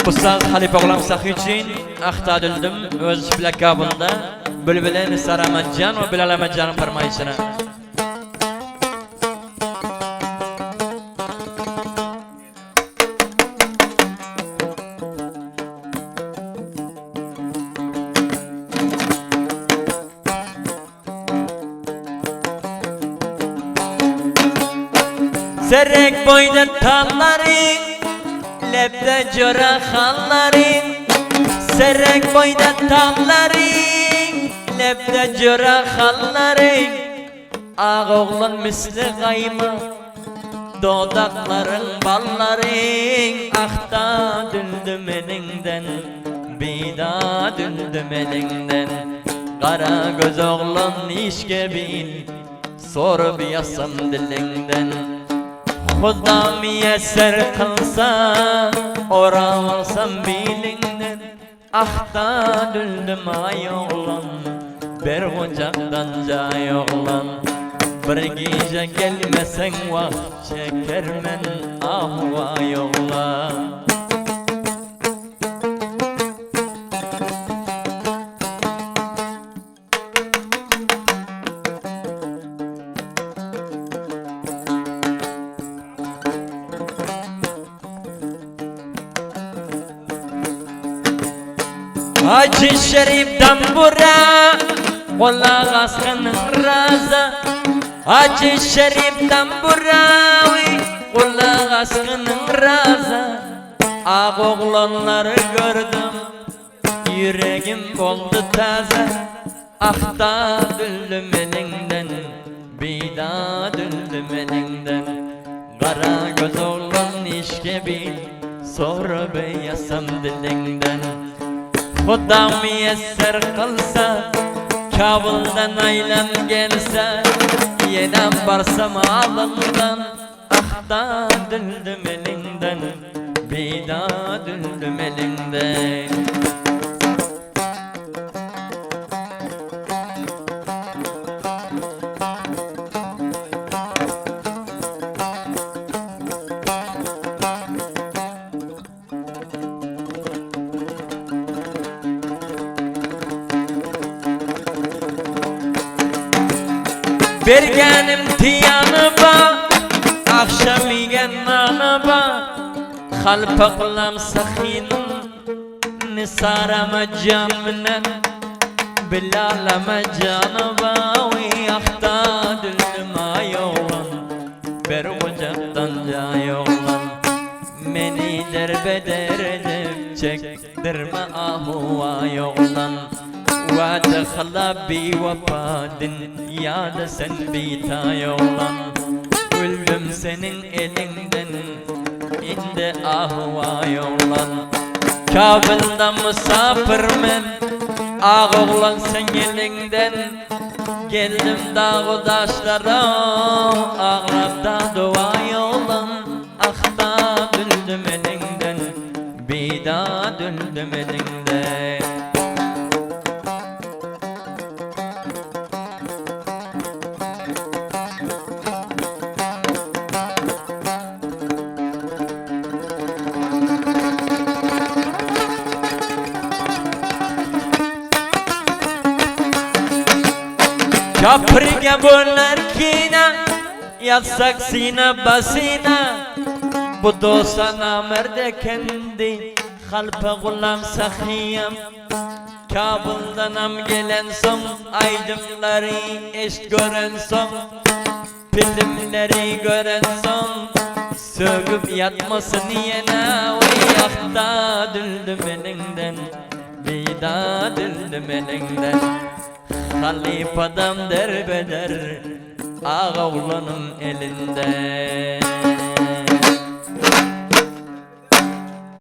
Bu saz Halife Oğlan Sakı için Ahta Düldüm öz plakabında Bülbülen Saramancan ve Bilal Ahmetcan'ın parmayışına. Serek boyda talların, lebde cora halların. Serek boyda talların, lebde cora halların. Ağ oğlan misli kayma, dodakların balların. Ahta düldüm elinden, bida düldüm elinden. Kara göz oğlan işke bil, sorup yasam dilinden. Xuda müyesser kılsa, oram alsam bilinden. Ahta düldüm ay oğlan, bir ocaktan cay oğlan. Bir gece gelmesen vah çekermen ah vay oğlan. Hacı Şerif'ten bura Kulak askının raza. Hacı Şerif'ten bura Kulak askının raza. Ağ oğlanları gördüm, yüreğim oldu taze. Ahta düldüm elinden, bida düldüm elinden. Kara göz oğlan işke bil, sonra beyasam dilinden. Xuda müyesser kılsa, Kabul'dan aylan gelse, yenem barsam alından. Ahta düldüm elinden, bida düldüm elinden. Bergenim tiyanıba, akşam yigen nanıba. Halpaklam sakinin, nisarama canminen. Bilalama canıba, ahta düldüm ay oğlan. Bir ocaktan cay oğlan. Meni derbeder edip çektirme ahu ay oğlan. Vâdıkhla bi vefadin, ya da sen bitay oğlan. Öldüm senin elinden, indi ahvay oğlan. Kabil'da misafirmen, ağ oğlan sen elinden. Geldim dağı daşlara, ağlap da duay oğlan. Ahta düldüm elinden, bida düldüm elinden. Köprüge bönerkine, yatsak sine basine. Bu dostana merde kendi, halpe gulam sahiyem. Kabul'danam gelen son, aydınları eş gören son. Filmleri gören son, sögüp yatmasın yine. Ahta düldüm elinden, bida düldüm elinden. Halifadam derbeder, ağ oğlanın elinde.